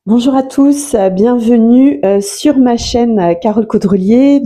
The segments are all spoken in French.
Bonjour à tous, bienvenue sur ma chaîne Carole Caudrelier,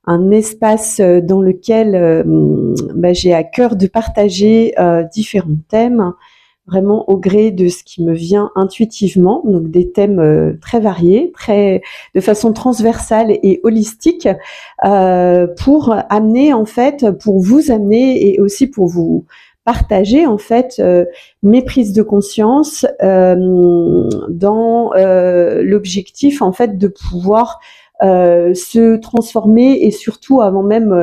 un espace dans lequel j'ai à cœur de partager différents thèmes, vraiment au gré de ce qui me vient intuitivement, donc des thèmes très variés, de façon transversale et holistique, pour vous amener et aussi pour vous partager en fait mes prises de conscience dans l'objectif en fait de pouvoir se transformer et surtout avant même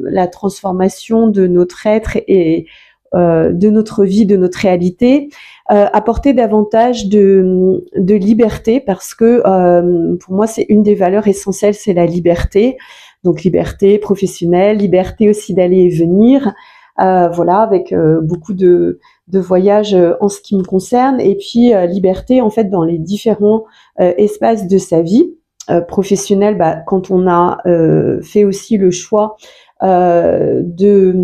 la transformation de notre être et de notre vie, de notre réalité, apporter davantage de liberté parce que pour moi c'est une des valeurs essentielles, c'est la liberté. Donc liberté professionnelle, liberté aussi d'aller et venir, voilà, avec beaucoup de voyages en ce qui me concerne, et puis liberté en fait dans les différents espaces de sa vie professionnelle, quand on a fait aussi le choix de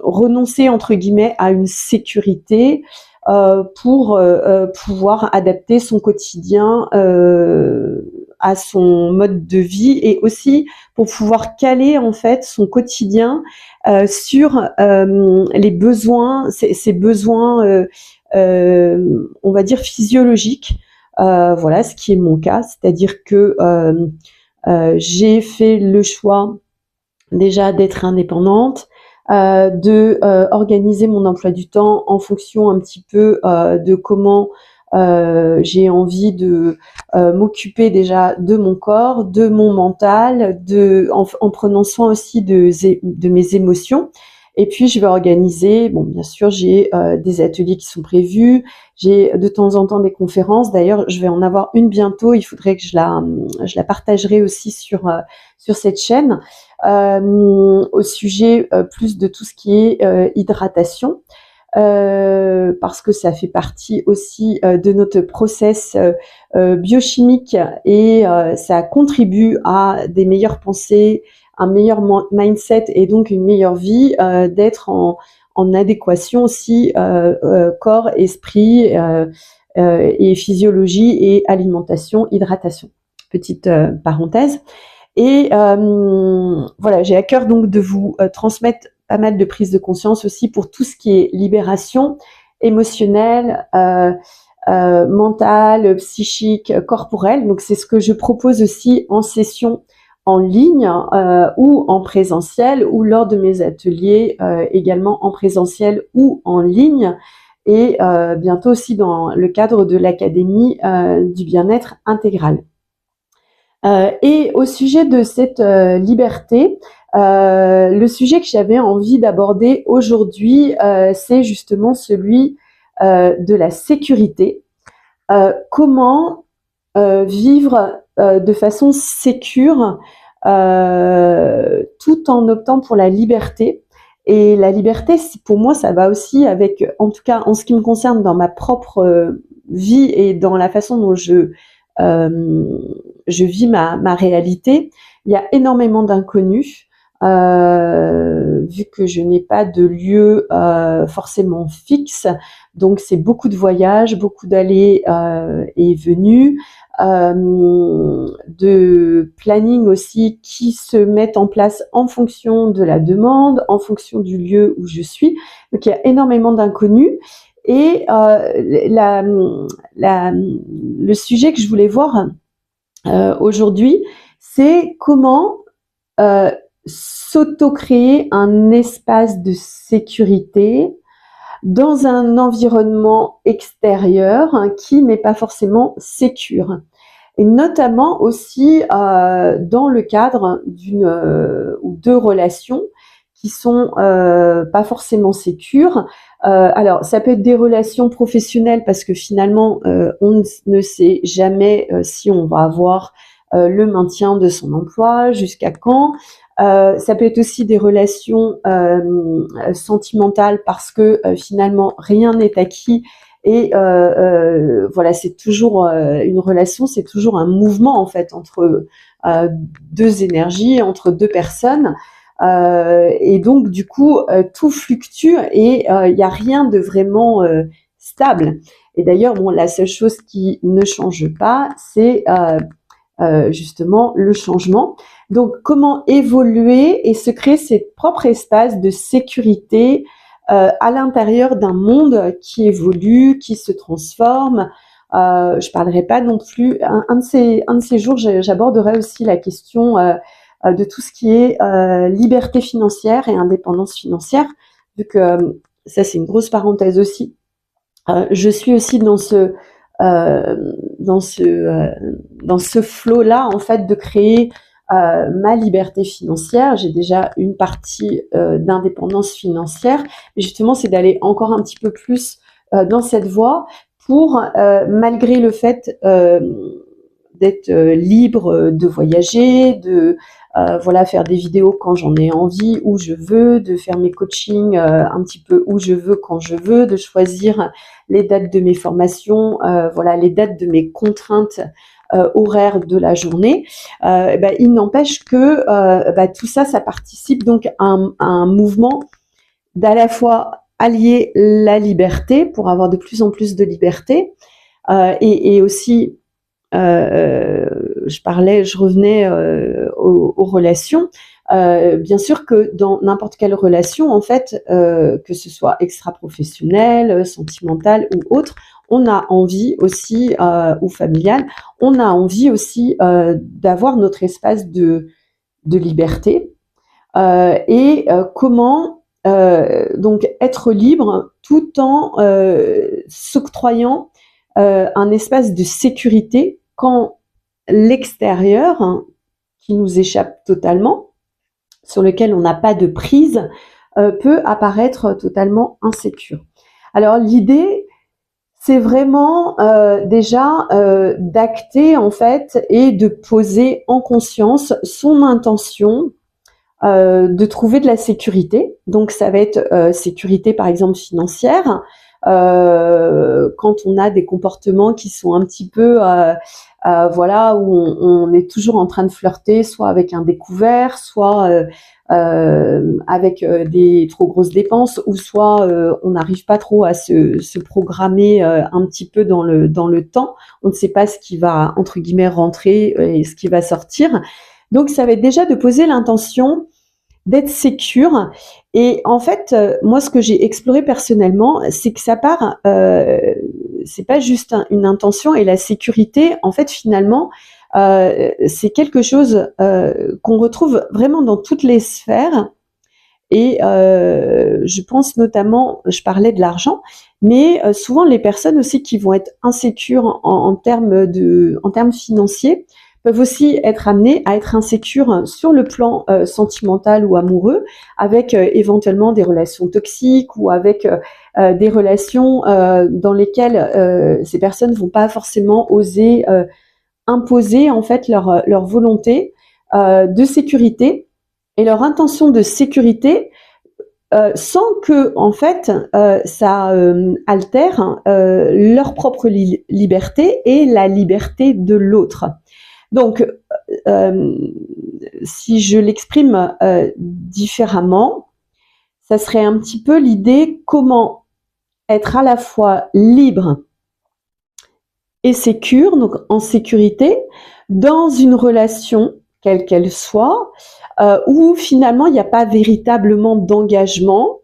renoncer entre guillemets à une sécurité pour pouvoir adapter son quotidien à son mode de vie, et aussi pour pouvoir caler en fait son quotidien sur les besoins, ces besoins, on va dire physiologiques. Voilà, ce qui est mon cas, c'est-à-dire que j'ai fait le choix déjà d'être indépendante, de organiser mon emploi du temps en fonction un petit peu de comment j'ai envie de m'occuper déjà de mon corps, de mon mental, en prenant soin aussi de mes émotions. Et puis je vais organiser, bon bien sûr j'ai des ateliers qui sont prévus, j'ai de temps en temps des conférences. D'ailleurs je vais en avoir une bientôt, il faudrait que je la partagerai aussi sur cette chaîne, au sujet plus de tout ce qui est hydratation. Parce que ça fait partie aussi de notre process biochimique, et ça contribue à des meilleures pensées, un meilleur mindset et donc une meilleure vie, d'être en adéquation aussi corps, esprit et physiologie et alimentation, hydratation. Petite parenthèse. Et voilà, j'ai à cœur donc de vous transmettre pas mal de prises de conscience aussi pour tout ce qui est libération émotionnelle, mentale, psychique, corporelle. Donc c'est ce que je propose aussi en session en ligne ou en présentiel, ou lors de mes ateliers également en présentiel ou en ligne, et bientôt aussi dans le cadre de l'Académie du bien-être intégral. Et au sujet de cette liberté, le sujet que j'avais envie d'aborder aujourd'hui, c'est justement celui de la sécurité. Comment vivre de façon sécure tout en optant pour la liberté. Et la liberté, pour moi, ça va aussi avec, en tout cas en ce qui me concerne, dans ma propre vie et dans la façon dont je vis ma réalité. Il y a énormément d'inconnus, vu que je n'ai pas de lieu forcément fixe. Donc c'est beaucoup de voyages, beaucoup d'allées et venues, de planning aussi qui se mettent en place en fonction de la demande, en fonction du lieu où je suis. Donc il y a énormément d'inconnus. Et le sujet que je voulais voir aujourd'hui, c'est comment s'auto-créer un espace de sécurité dans un environnement extérieur qui n'est pas forcément sécure. Et notamment aussi dans le cadre d'une ou deux relations qui sont pas forcément sécures. Alors, ça peut être des relations professionnelles parce que finalement, on ne sait jamais si on va avoir le maintien de son emploi, jusqu'à quand. Ça peut être aussi des relations sentimentales parce que finalement, rien n'est acquis. Et voilà, c'est toujours une relation, c'est toujours un mouvement en fait entre deux énergies, entre deux personnes. Et donc du coup tout fluctue, et il n'y a rien de vraiment stable. Et d'ailleurs, bon, la seule chose qui ne change pas, c'est justement le changement. Donc, comment évoluer et se créer ses propres espaces de sécurité à l'intérieur d'un monde qui évolue, qui se transforme. Je parlerai pas non plus. Un de ces jours, j'aborderai aussi la question de tout ce qui est liberté financière et indépendance financière, vu que ça c'est une grosse parenthèse aussi. Je suis aussi dans ce flow-là en fait de créer ma liberté financière. J'ai déjà une partie d'indépendance financière, mais justement c'est d'aller encore un petit peu plus dans cette voie pour malgré le fait d'être libre de voyager, de voilà, faire des vidéos quand j'en ai envie, où je veux, de faire mes coachings un petit peu où je veux, quand je veux, de choisir les dates de mes formations, voilà, les dates de mes contraintes horaires de la journée. Il n'empêche que tout ça, ça participe donc à un mouvement d'à la fois allier la liberté pour avoir de plus en plus de liberté et aussi je revenais aux relations. Bien sûr que dans n'importe quelle relation, en fait, que ce soit extra-professionnelle, sentimentale ou autre, on a envie aussi, ou familiale, on a envie aussi d'avoir notre espace de liberté. Comment donc être libre tout en s'octroyant un espace de sécurité quand l'extérieur, hein, qui nous échappe totalement, sur lequel on n'a pas de prise, peut apparaître totalement insécure. Alors l'idée, c'est vraiment déjà d'acter en fait et de poser en conscience son intention de trouver de la sécurité. Donc ça va être sécurité par exemple financière, quand on a des comportements qui sont un petit peu voilà, où on est toujours en train de flirter, soit avec un découvert, soit avec des trop grosses dépenses, ou soit on n'arrive pas trop à se programmer un petit peu dans le temps. On ne sait pas ce qui va entre guillemets rentrer et ce qui va sortir. Donc ça va être déjà de poser l'intention d'être sécure. Et en fait, moi, ce que j'ai exploré personnellement, c'est que ça part, c'est pas juste une intention, et la sécurité, en fait, finalement, c'est quelque chose qu'on retrouve vraiment dans toutes les sphères. Et je pense notamment, je parlais de l'argent, mais souvent les personnes aussi qui vont être insécures en termes financiers peuvent aussi être amenées à être insécures sur le plan sentimental ou amoureux, avec éventuellement des relations toxiques ou avec des relations dans lesquelles ces personnes vont pas forcément oser imposer en fait leur volonté de sécurité et leur intention de sécurité sans que en fait ça altère leur propre liberté et la liberté de l'autre. Donc si je l'exprime différemment, ça serait un petit peu l'idée comment être à la fois libre et sécure, donc en sécurité, dans une relation quelle qu'elle soit, où finalement il n'y a pas véritablement d'engagement,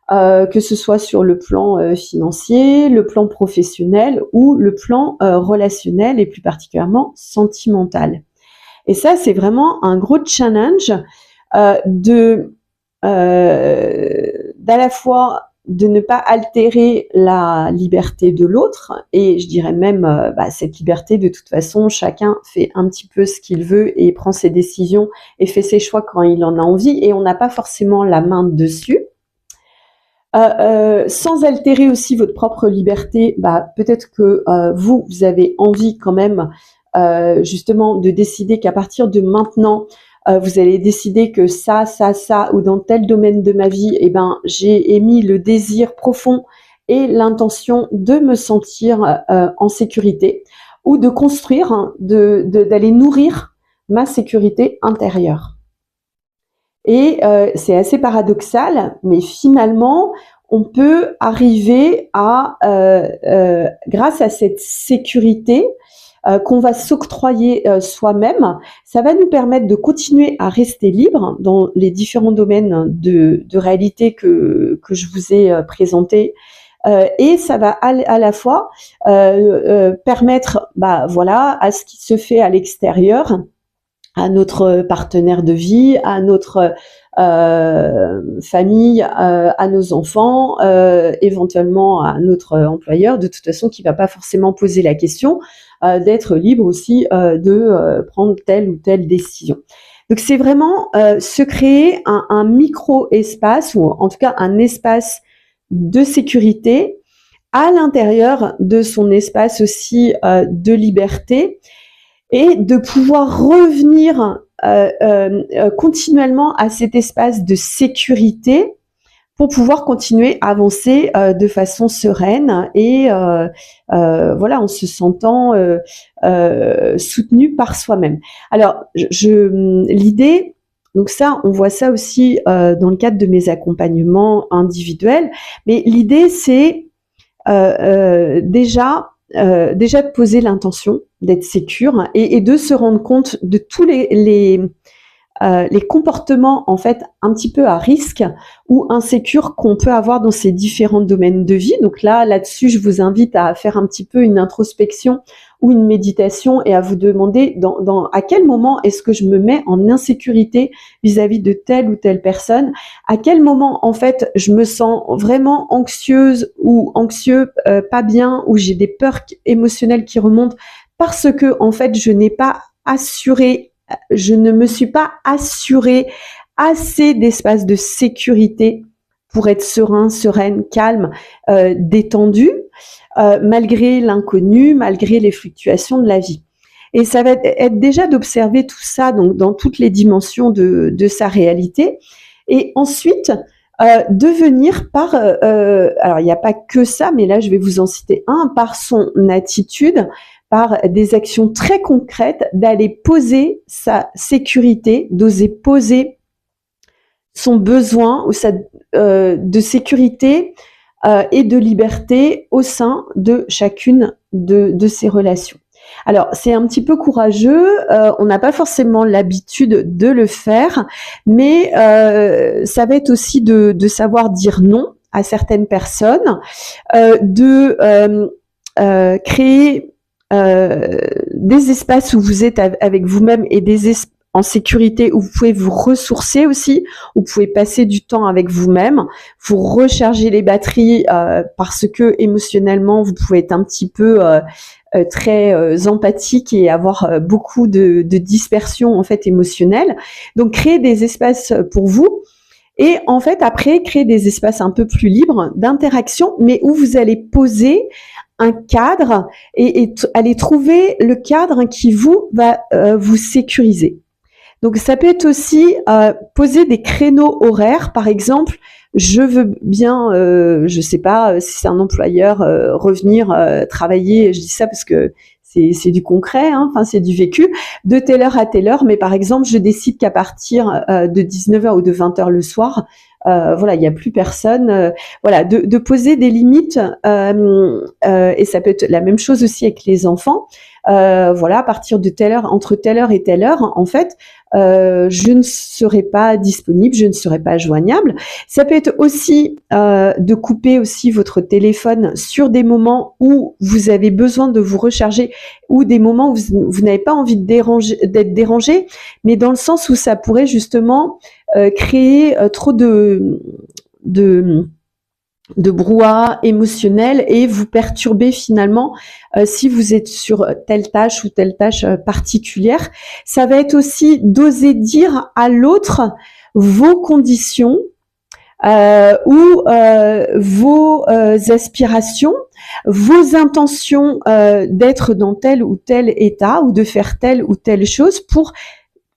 que ce soit sur le plan financier, le plan professionnel ou le plan relationnel et plus particulièrement sentimental. Et ça, c'est vraiment un gros challenge d'à la fois de ne pas altérer la liberté de l'autre, et je dirais même cette liberté, de toute façon, chacun fait un petit peu ce qu'il veut et prend ses décisions et fait ses choix quand il en a envie, et on n'a pas forcément la main dessus. Sans altérer aussi votre propre liberté, peut-être que vous avez envie quand même justement de décider qu'à partir de maintenant, vous allez décider que ça, ou dans tel domaine de ma vie, j'ai émis le désir profond et l'intention de me sentir en sécurité, ou de construire, d'aller nourrir ma sécurité intérieure. Et c'est assez paradoxal, mais finalement, on peut arriver à, grâce à cette sécurité qu'on va s'octroyer soi-même, ça va nous permettre de continuer à rester libre dans les différents domaines de réalité que je vous ai présentés. Et ça va à la fois permettre, voilà, à ce qui se fait à l'extérieur, à notre partenaire de vie, à notre famille, à nos enfants, éventuellement à notre employeur, de toute façon qui va pas forcément poser la question, d'être libre aussi de prendre telle ou telle décision. Donc c'est vraiment se créer un micro-espace, ou en tout cas un espace de sécurité à l'intérieur de son espace aussi de liberté, et de pouvoir revenir continuellement à cet espace de sécurité pour pouvoir continuer à avancer de façon sereine et voilà, en se sentant soutenu par soi-même. Alors, l'idée, donc ça, on voit ça aussi dans le cadre de mes accompagnements individuels, mais l'idée, c'est déjà de poser l'intention d'être sécure et de se rendre compte de tous les comportements en fait un petit peu à risque ou insécures qu'on peut avoir dans ces différents domaines de vie. Donc là-dessus, je vous invite à faire un petit peu une introspection ou une méditation et à vous demander à quel moment est-ce que je me mets en insécurité vis-à-vis de telle ou telle personne, à quel moment en fait je me sens vraiment anxieuse ou anxieux, pas bien, ou j'ai des peurs émotionnelles qui remontent parce que en fait je ne me suis pas assuré assez d'espace de sécurité pour être sereine, calme, détendu, malgré l'inconnu, malgré les fluctuations de la vie. Et ça va être déjà d'observer tout ça donc dans toutes les dimensions de sa réalité. Et ensuite, de venir par, alors il n'y a pas que ça, mais là je vais vous en citer un, par son attitude, par des actions très concrètes, d'aller poser sa sécurité, d'oser poser son besoin ou de sécurité et de liberté au sein de chacune de ces relations. Alors, c'est un petit peu courageux, on n'a pas forcément l'habitude de le faire, mais ça va être aussi de savoir dire non à certaines personnes, de créer des espaces où vous êtes avec vous-même et en sécurité, où vous pouvez vous ressourcer aussi, où vous pouvez passer du temps avec vous-même, vous recharger les batteries parce que émotionnellement vous pouvez être un petit peu très empathique et avoir beaucoup de dispersion en fait émotionnelle. Donc créer des espaces pour vous. Et en fait, après, créer des espaces un peu plus libres d'interaction, mais où vous allez poser un cadre et aller trouver le cadre qui va vous sécuriser. Donc, ça peut être aussi poser des créneaux horaires. Par exemple, je veux bien, je sais pas si c'est un employeur, revenir travailler. Je dis ça parce que c'est du concret, hein, enfin c'est du vécu, de telle heure à telle heure. Mais par exemple, je décide qu'à partir de 19h ou de 20h le soir, voilà, il n'y a plus personne. Voilà, de poser des limites. Et ça peut être la même chose aussi avec les enfants. Voilà, à partir de telle heure, entre telle heure et telle heure, en fait, je ne serai pas disponible, je ne serai pas joignable. Ça peut être aussi de couper aussi votre téléphone sur des moments où vous avez besoin de vous recharger, ou des moments où vous n'avez pas envie d'être dérangé, mais dans le sens où ça pourrait justement créer trop de brouhaha émotionnel et vous perturber finalement si vous êtes sur telle tâche ou telle tâche particulière. Ça va être aussi d'oser dire à l'autre vos conditions ou vos aspirations, vos intentions d'être dans tel ou tel état ou de faire telle ou telle chose, pour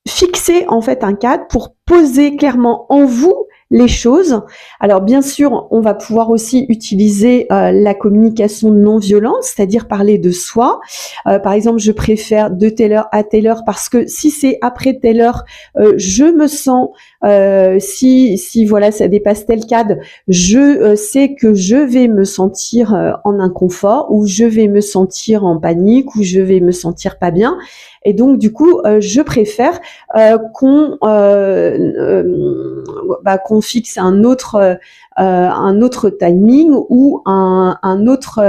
fixer en fait un cadre, pour poser clairement en vous les choses. Alors bien sûr, on va pouvoir aussi utiliser la communication non violente, c'est-à-dire parler de soi. Par exemple, je préfère de telle heure à telle heure parce que si c'est après telle heure, je me sens, si voilà, ça dépasse tel cadre, je sais que je vais me sentir en inconfort, ou je vais me sentir en panique, ou je vais me sentir pas bien. Et donc du coup, je préfère qu'on fixe un autre timing, ou un autre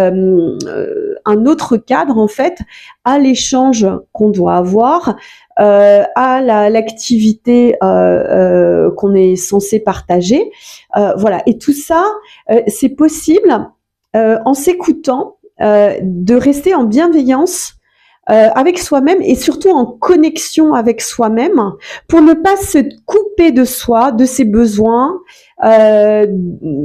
cadre en fait à l'échange qu'on doit avoir, à l'activité qu'on est censé partager. Voilà. Et tout ça, c'est possible en s'écoutant, de rester en bienveillance avec soi-même, et surtout en connexion avec soi-même, pour ne pas se couper de soi, de ses besoins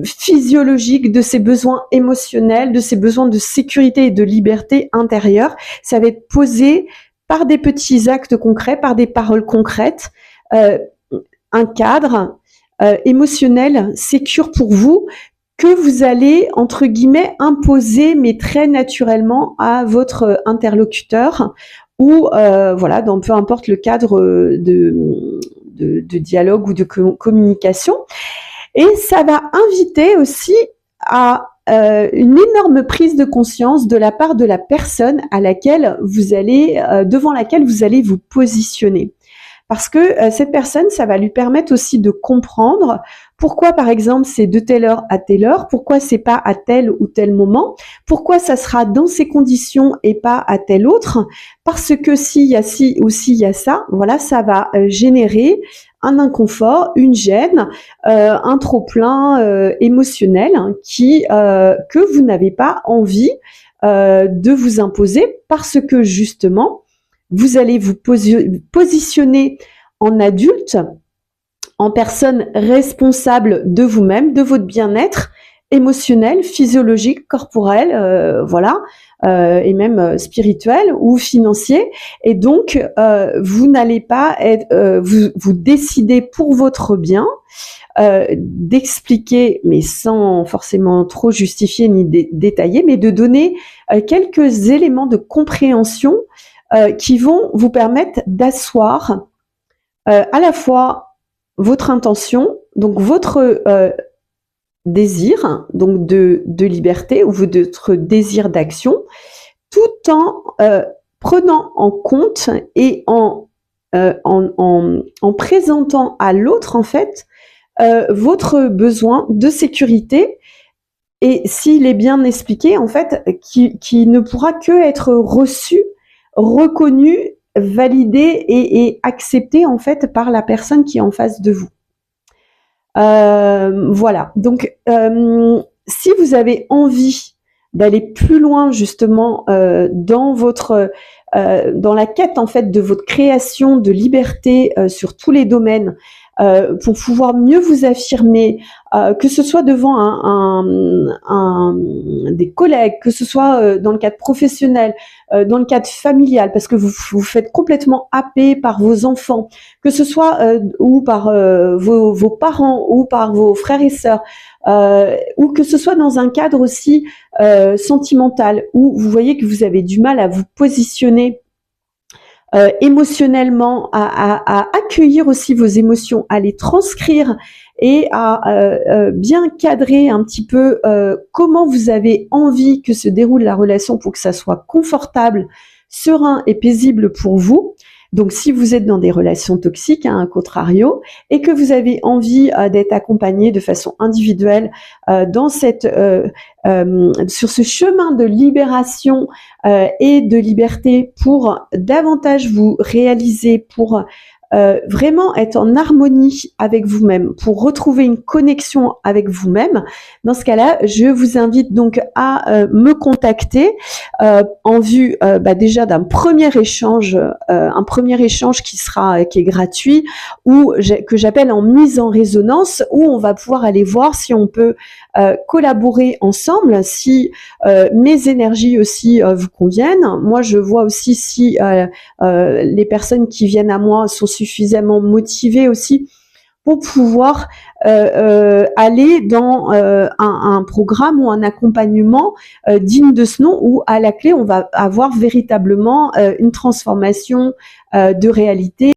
physiologiques, de ses besoins émotionnels, de ses besoins de sécurité et de liberté intérieure. Ça va être posé par des petits actes concrets, par des paroles concrètes, un cadre émotionnel sécure pour vous, que vous allez, entre guillemets, imposer, mais très naturellement, à votre interlocuteur, ou voilà, dans peu importe le cadre de dialogue ou de communication. Et ça va inviter aussi à une énorme prise de conscience de la part de la personne à laquelle vous allez, devant laquelle vous allez vous positionner. Parce que cette personne, ça va lui permettre aussi de comprendre pourquoi, par exemple, c'est de telle heure à telle heure, pourquoi c'est pas à tel ou tel moment, pourquoi ça sera dans ces conditions et pas à tel autre, parce que s'il y a ci ou s'il y a ça, voilà, ça va générer un inconfort, une gêne, un trop-plein émotionnel que vous n'avez pas envie de vous imposer, parce que justement, vous allez vous positionner en adulte, en personne responsable de vous-même, de votre bien-être émotionnel, physiologique, corporel, voilà, et même spirituel ou financier. Et donc, vous n'allez pas être, vous décidez pour votre bien, d'expliquer, mais sans forcément trop justifier ni détailler, mais de donner quelques éléments de compréhension qui vont vous permettre d'asseoir à la fois votre intention, donc votre désir, donc de liberté, ou votre désir d'action, tout en prenant en compte et en présentant à l'autre en fait votre besoin de sécurité, et s'il est bien expliqué en fait, qui ne pourra que être reçu, reconnu, validé et accepté en fait par la personne qui est en face de vous. Voilà. Donc, si vous avez envie d'aller plus loin justement dans la quête en fait de votre création de liberté sur tous les domaines, pour pouvoir mieux vous affirmer, que ce soit devant des collègues, que ce soit dans le cadre professionnel, dans le cadre familial, parce que vous faites complètement happer par vos enfants, que ce soit ou par vos parents, ou par vos frères et sœurs, ou que ce soit dans un cadre aussi sentimental, où vous voyez que vous avez du mal à vous positionner émotionnellement, à accueillir aussi vos émotions, à les transcrire, et à bien cadrer un petit peu comment vous avez envie que se déroule la relation pour que ça soit confortable, serein et paisible pour vous. Donc, si vous êtes dans des relations toxiques, à un contrario, et que vous avez envie d'être accompagné de façon individuelle dans sur ce chemin de libération et de liberté, pour davantage vous réaliser, pour vraiment être en harmonie avec vous-même, pour retrouver une connexion avec vous-même, dans ce cas-là, je vous invite donc à me contacter en vue déjà d'un premier échange qui est gratuit, ou que j'appelle en mise en résonance, où on va pouvoir aller voir si on peut collaborer ensemble, si mes énergies aussi vous conviennent. Moi, je vois aussi si les personnes qui viennent à moi sont suffisamment motivées aussi pour pouvoir aller dans un programme ou un accompagnement digne de ce nom, où à la clé on va avoir véritablement une transformation de réalité